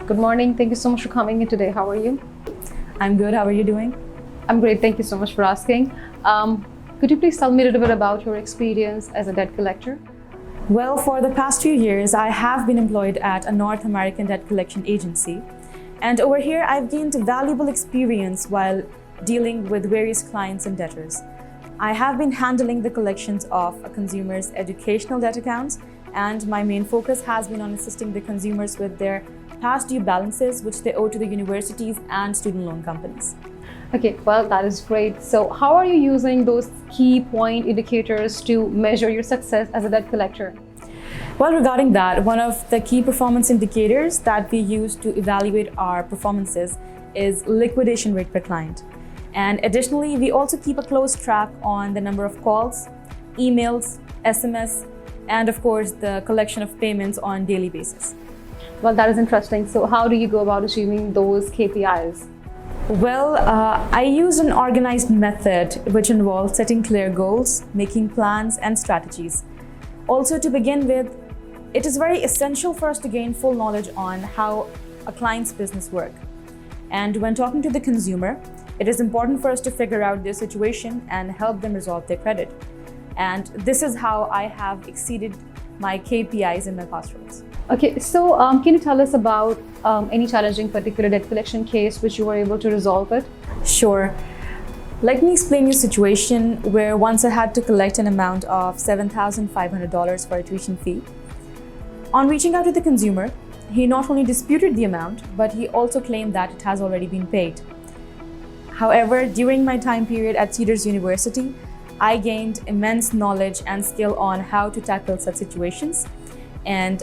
Good morning. Thank you so much for coming in today. How are you? I'm good. How are you doing? I'm great. Thank you so much for asking. Could you please tell me a little bit about your experience as a debt collector? Well, for the past few years, I have been employed at a North American debt collection agency. And over here, I've gained valuable experience while dealing with various clients and debtors. I have been handling the collections of a consumer's educational debt accounts, and my main focus has been on assisting the consumers with their past due balances, which they owe to the universities and student loan companies. Okay, well, that is great. So how are you using those key point indicators to measure your success as a debt collector? Well, regarding that, one of the key performance indicators that we use to evaluate our performances is liquidation rate per client. And additionally, we also keep a close track on the number of calls, emails, SMS, and of course, the collection of payments on daily basis. Well, that is interesting. So how do you go about achieving those KPIs? Well, I use an organized method which involves setting clear goals, making plans and strategies. Also, to begin with, it is very essential for us to gain full knowledge on how a client's business works. And when talking to the consumer, it is important for us to figure out their situation and help them resolve their credit. And this is how I have exceeded my KPIs in my past roles. Okay, so can you tell us about any challenging particular debt collection case which you were able to resolve it? Sure. Let me explain your situation where once I had to collect an amount of $7,500 for a tuition fee. On reaching out to the consumer, he not only disputed the amount, but he also claimed that it has already been paid. However, during my time period at Cedars University, I gained immense knowledge and skill on how to tackle such situations. And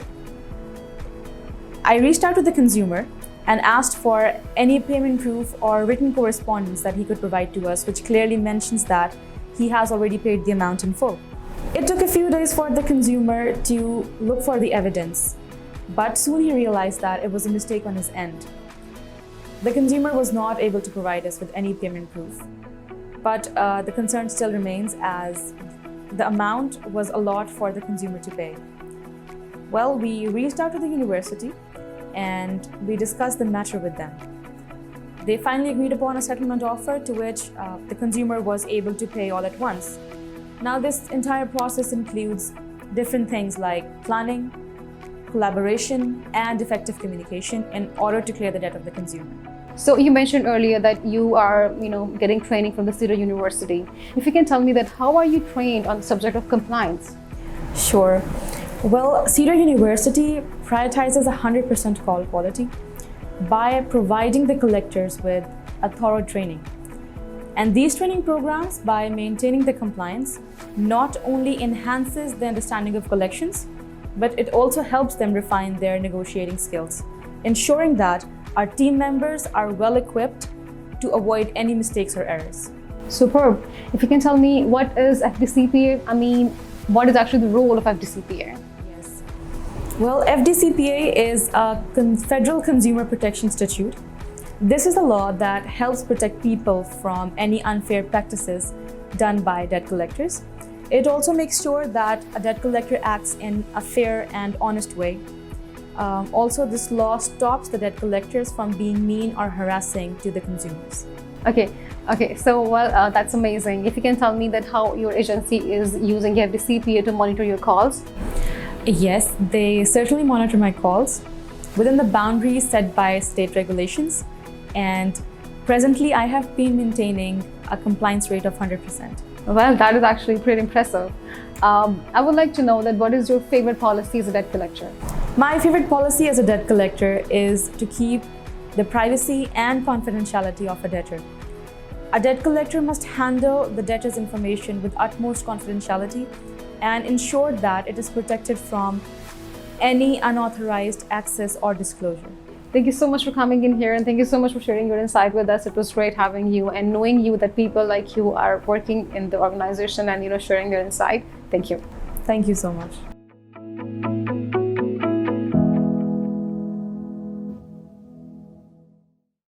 I reached out to the consumer and asked for any payment proof or written correspondence that he could provide to us, which clearly mentions that he has already paid the amount in full. It took a few days for the consumer to look for the evidence, but soon he realized that it was a mistake on his end. The consumer was not able to provide us with any payment proof, but the concern still remains as the amount was a lot for the consumer to pay. Well, we reached out to the university and we discussed the matter with them. They finally agreed upon a settlement offer to which the consumer was able to pay all at once. Now, this entire process includes different things like planning, collaboration, and effective communication in order to clear the debt of the consumer. So you mentioned earlier that you are, getting training from the Cedar University. If you can tell me that, how are you trained on the subject of compliance? Sure. Well, Cedar University prioritizes 100% call quality by providing the collectors with a thorough training. And these training programs, by maintaining the compliance, not only enhances the understanding of collections, but it also helps them refine their negotiating skills, ensuring that our team members are well equipped to avoid any mistakes or errors. Superb. If you can tell me, what is FDCPA? What is actually the role of FDCPA? Yes. Well, FDCPA is a federal consumer protection statute. This is a law that helps protect people from any unfair practices done by debt collectors. It also makes sure that a debt collector acts in a fair and honest way. Also, this law stops the debt collectors from being mean or harassing to the consumers. Okay. So, that's amazing. If you can tell me that how your agency is using FDCPA to monitor your calls? Yes, they certainly monitor my calls within the boundaries set by state regulations. And presently, I have been maintaining a compliance rate of 100%. Well, that is actually pretty impressive. I would like to know that what is your favorite policy as a debt collector? My favorite policy as a debt collector is to keep the privacy and confidentiality of a debtor. A debt collector must handle the debtor's information with utmost confidentiality and ensure that it is protected from any unauthorized access or disclosure. Thank you so much for coming in here, and thank you so much for sharing your insight with us. It was great having you and knowing you that people like you are working in the organization and sharing their insight. Thank you. Thank you so much.